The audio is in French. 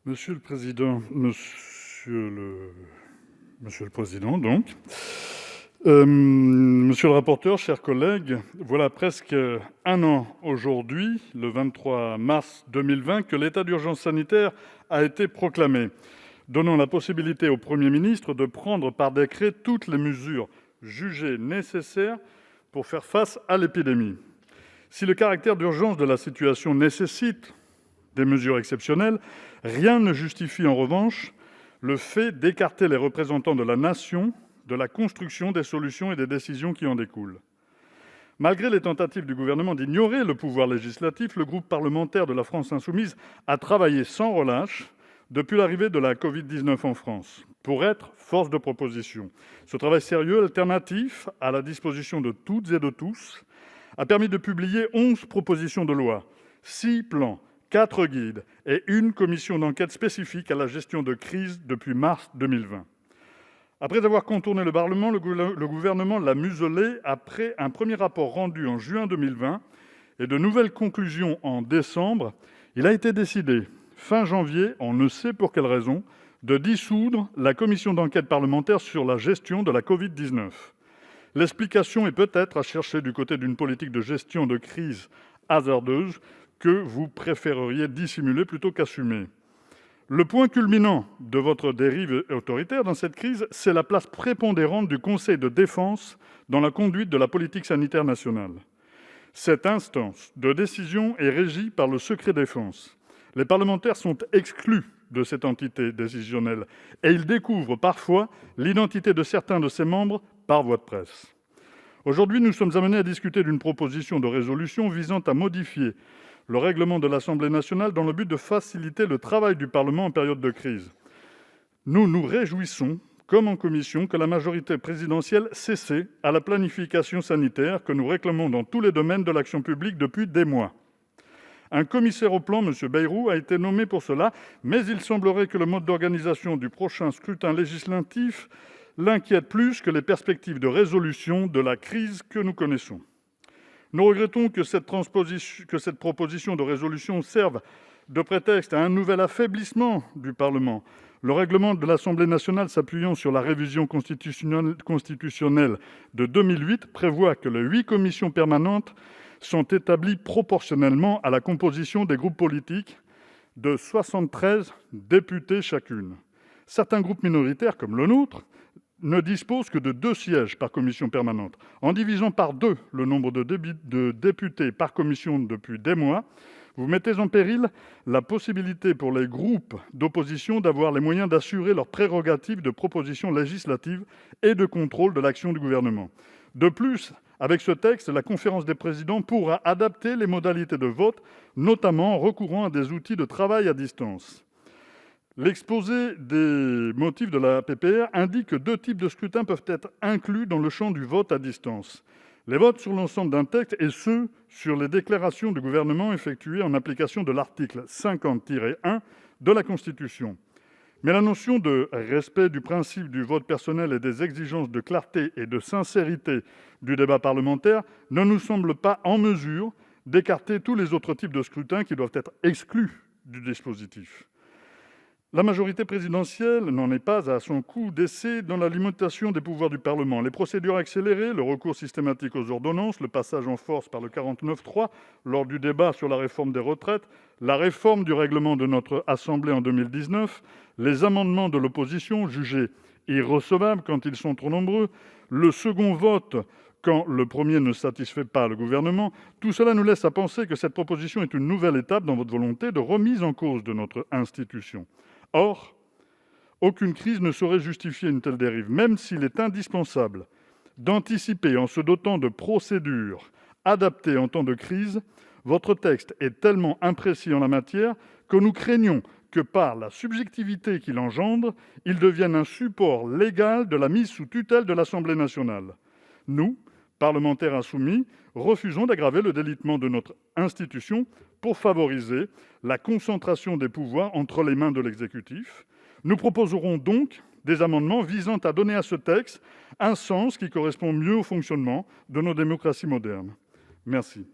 Monsieur le président, monsieur le président, donc, monsieur le rapporteur, chers collègues, voilà presque un an aujourd'hui, le 23 mars 2020, que l'état d'urgence sanitaire a été proclamé, donnant la possibilité au Premier ministre de prendre par décret toutes les mesures jugées nécessaires pour faire face à l'épidémie. Si le caractère d'urgence de la situation nécessite des mesures exceptionnelles, rien ne justifie en revanche le fait d'écarter les représentants de la Nation de la construction des solutions et des décisions qui en découlent. Malgré les tentatives du Gouvernement d'ignorer le pouvoir législatif, le groupe parlementaire de la France insoumise a travaillé sans relâche depuis l'arrivée de la Covid-19 en France pour être force de proposition. Ce travail sérieux, alternatif, à la disposition de toutes et de tous, a permis de publier 11 propositions de loi, 6 plans, 4 guides et une commission d'enquête spécifique à la gestion de crise depuis mars 2020. Après avoir contourné le Parlement, le gouvernement l'a muselé après un premier rapport rendu en juin 2020 et de nouvelles conclusions en décembre. Il a été décidé, fin janvier, on ne sait pour quelle raison, de dissoudre la commission d'enquête parlementaire sur la gestion de la Covid-19. L'explication est peut-être à chercher du côté d'une politique de gestion de crise hasardeuse que vous préféreriez dissimuler plutôt qu'assumer. Le point culminant de votre dérive autoritaire dans cette crise, c'est la place prépondérante du Conseil de défense dans la conduite de la politique sanitaire nationale. Cette instance de décision est régie par le secret défense. Les parlementaires sont exclus de cette entité décisionnelle et ils découvrent parfois l'identité de certains de ses membres par voie de presse. Aujourd'hui, nous sommes amenés à discuter d'une proposition de résolution visant à modifier le règlement de l'Assemblée nationale dans le but de faciliter le travail du Parlement en période de crise. Nous nous réjouissons, comme en commission, que la majorité présidentielle cesse à la planification sanitaire que nous réclamons dans tous les domaines de l'action publique depuis des mois. Un commissaire au plan, M. Bayrou, a été nommé pour cela, mais il semblerait que le mode d'organisation du prochain scrutin législatif l'inquiète plus que les perspectives de résolution de la crise que nous connaissons. Nous regrettons que cette proposition de résolution serve de prétexte à un nouvel affaiblissement du Parlement. Le règlement de l'Assemblée nationale, s'appuyant sur la révision constitutionnelle de 2008, prévoit que les 8 commissions permanentes sont établies proportionnellement à la composition des groupes politiques de 73 députés chacune. Certains groupes minoritaires, comme le nôtre, ne disposent que de 2 sièges par commission permanente. En divisant par 2 le nombre de députés par commission depuis des mois, vous mettez en péril la possibilité pour les groupes d'opposition d'avoir les moyens d'assurer leurs prérogatives de proposition législative et de contrôle de l'action du gouvernement. De plus, avec ce texte, la conférence des présidents pourra adapter les modalités de vote, notamment en recourant à des outils de travail à distance. L'exposé des motifs de la PPR indique que 2 types de scrutins peuvent être inclus dans le champ du vote à distance. Les votes sur l'ensemble d'un texte et ceux sur les déclarations du gouvernement effectuées en application de l'article 50-1 de la Constitution. Mais la notion de respect du principe du vote personnel et des exigences de clarté et de sincérité du débat parlementaire ne nous semble pas en mesure d'écarter tous les autres types de scrutins qui doivent être exclus du dispositif. La majorité présidentielle n'en est pas à son coup d'essai dans la limitation des pouvoirs du Parlement. Les procédures accélérées, le recours systématique aux ordonnances, le passage en force par le 49.3 lors du débat sur la réforme des retraites, la réforme du règlement de notre Assemblée en 2019, les amendements de l'opposition jugés irrecevables quand ils sont trop nombreux, le second vote quand le premier ne satisfait pas le gouvernement, tout cela nous laisse à penser que cette proposition est une nouvelle étape dans votre volonté de remise en cause de notre institution. Or, aucune crise ne saurait justifier une telle dérive, même s'il est indispensable d'anticiper en se dotant de procédures adaptées en temps de crise. Votre texte est tellement imprécis en la matière que nous craignons que, par la subjectivité qu'il engendre, il devienne un support légal de la mise sous tutelle de l'Assemblée nationale. Nous, parlementaires insoumis, refusons d'aggraver le délitement de notre institution pour favoriser la concentration des pouvoirs entre les mains de l'exécutif. Nous proposerons donc des amendements visant à donner à ce texte un sens qui correspond mieux au fonctionnement de nos démocraties modernes. Merci.